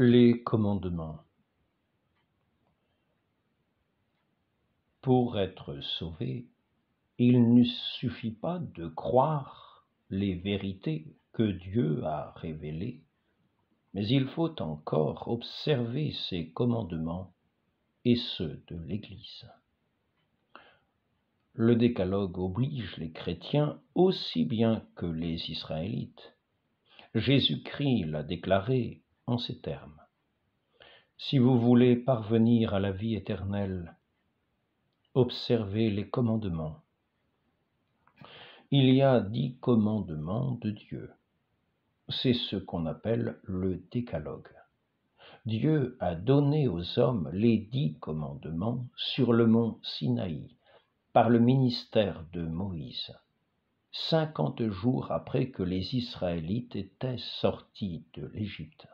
Les commandements. Pour être sauvé, il ne suffit pas de croire les vérités que Dieu a révélées, mais il faut encore observer ses commandements et ceux de l'Église. Le décalogue oblige les chrétiens aussi bien que les Israélites. Jésus-Christ l'a déclaré en ces termes. Si vous voulez parvenir à la vie éternelle, observez les commandements. Il y a 10 commandements de Dieu. C'est ce qu'on appelle le décalogue. Dieu a donné aux hommes les 10 commandements sur le mont Sinaï par le ministère de Moïse, 50 jours après que les Israélites étaient sortis de l'Égypte.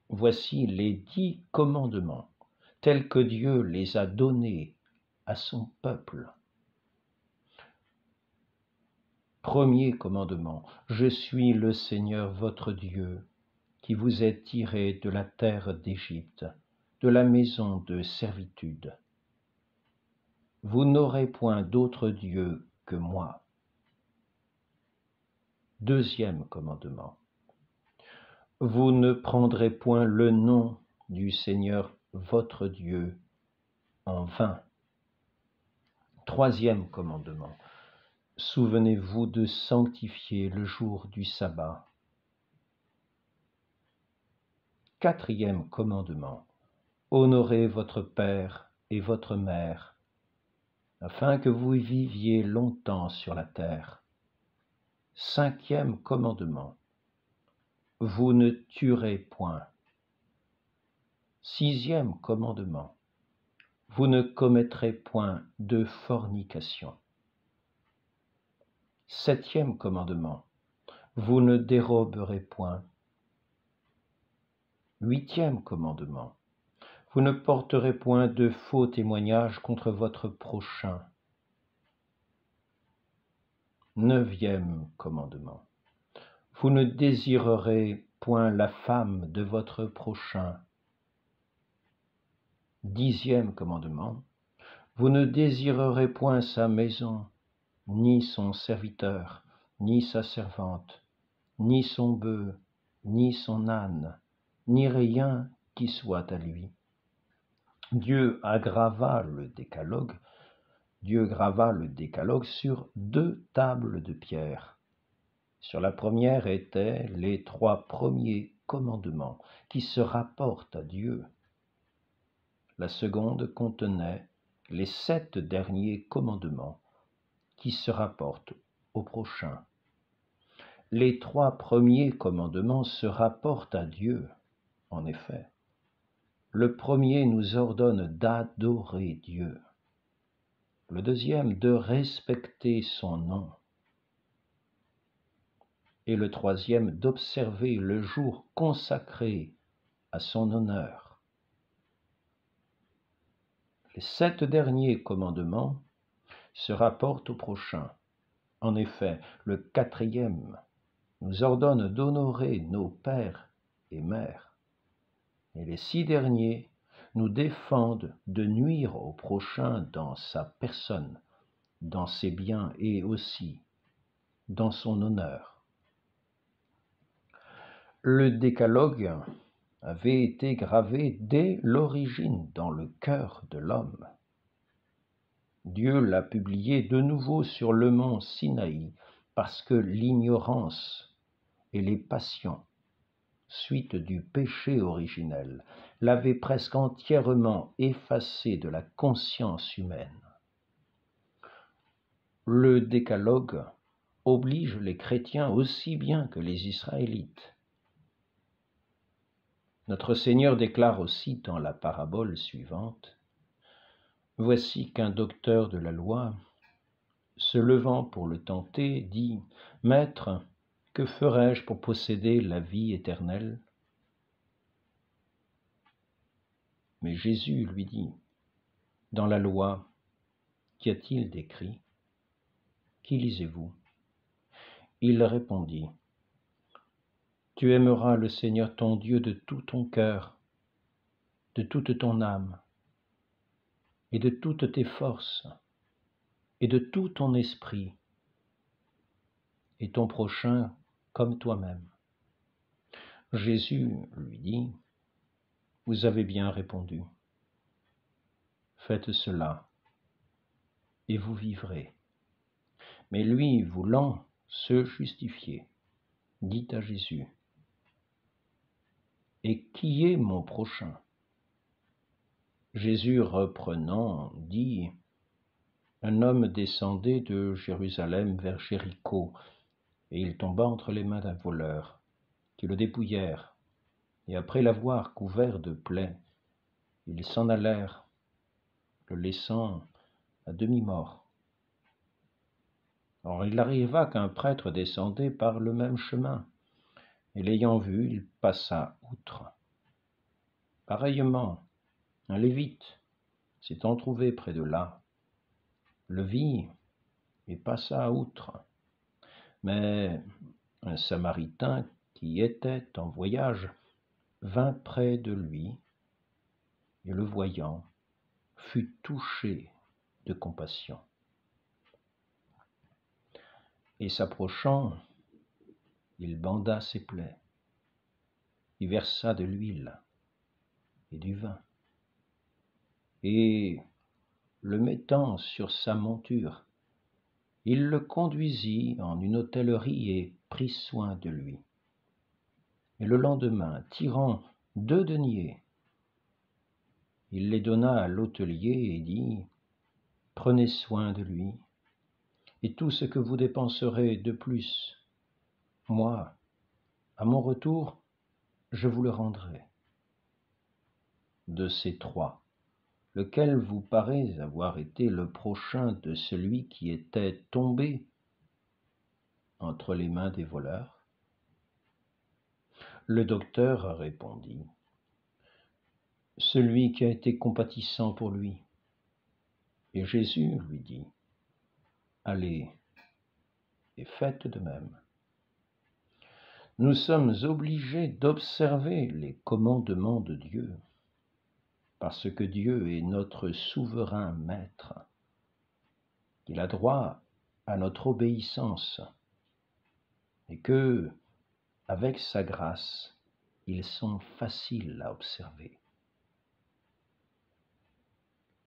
Voici les 10 commandements tels que Dieu les a donnés à son peuple. Premier commandement, je suis le Seigneur votre Dieu, qui vous ai tiré de la terre d'Égypte, de la maison de servitude. Vous n'aurez point d'autre Dieu que moi. Deuxième commandement, vous ne prendrez point le nom du Seigneur votre Dieu en vain. Troisième commandement, souvenez-vous de sanctifier le jour du sabbat. Quatrième commandement, honorez votre père et votre mère, afin que vous viviez longtemps sur la terre. Cinquième commandement, vous ne tuerez point. Sixième commandement, vous ne commettrez point de fornication. Septième commandement, vous ne déroberez point. Huitième commandement, vous ne porterez point de faux témoignages contre votre prochain. Neuvième commandement, vous ne désirerez point la femme de votre prochain. Dixième commandement, vous ne désirerez point sa maison, ni son serviteur, ni sa servante, ni son bœuf, ni son âne, ni rien qui soit à lui. Dieu grava le décalogue sur 2 tables de pierre. Sur la première étaient les 3 premiers commandements qui se rapportent à Dieu. La seconde contenait les 7 derniers commandements qui se rapportent au prochain. Les 3 premiers commandements se rapportent à Dieu, en effet. Le premier nous ordonne d'adorer Dieu. Le deuxième, de respecter son nom. Et le troisième, d'observer le jour consacré à son honneur. Les 7 derniers commandements se rapportent au prochain. En effet, le 4e nous ordonne d'honorer nos pères et mères. Et les 6 derniers nous défendent de nuire au prochain dans sa personne, dans ses biens et aussi dans son honneur. Le décalogue avait été gravé dès l'origine dans le cœur de l'homme. Dieu l'a publié de nouveau sur le mont Sinaï parce que l'ignorance et les passions, suite du péché originel, l'avaient presque entièrement effacé de la conscience humaine. Le décalogue oblige les chrétiens aussi bien que les Israélites. Notre Seigneur déclare aussi dans la parabole suivante, « Voici qu'un docteur de la loi, se levant pour le tenter, dit, « Maître, que ferai-je pour posséder la vie éternelle ?» Mais Jésus lui dit, « Dans la loi, qu'y a-t-il d'écrit? Qui lisez-vous » Il répondit, Tu aimeras le Seigneur ton Dieu de tout ton cœur, de toute ton âme, et de toutes tes forces, et de tout ton esprit, et ton prochain comme toi-même. Jésus lui dit, vous avez bien répondu. Faites cela, et vous vivrez. Mais lui, voulant se justifier, dit à Jésus, et qui est mon prochain? Jésus reprenant, dit, un homme descendait de Jérusalem vers Jéricho, et il tomba entre les mains d'un voleur, qui le dépouillèrent, et après l'avoir couvert de plaies, ils s'en allèrent, le laissant à demi-mort. Or il arriva qu'un prêtre descendait par le même chemin, et l'ayant vu, il passa outre. Pareillement, un Lévite, s'étant trouvé près de là, le vit et passa outre. Mais un Samaritain qui était en voyage vint près de lui, et le voyant, fut touché de compassion. Et s'approchant, il banda ses plaies, y versa de l'huile et du vin, et, le mettant sur sa monture, il le conduisit en une hôtellerie et prit soin de lui. Et le lendemain, tirant 2 deniers, il les donna à l'hôtelier et dit, « Prenez soin de lui, et tout ce que vous dépenserez de plus, moi, à mon retour, je vous le rendrai. » De ces 3, lequel vous paraît avoir été le prochain de celui qui était tombé entre les mains des voleurs? Le docteur répondit, celui qui a été compatissant pour lui. Et Jésus lui dit, allez, et faites de même. Nous sommes obligés d'observer les commandements de Dieu, parce que Dieu est notre souverain maître. Il a droit à notre obéissance, et que, avec sa grâce, ils sont faciles à observer.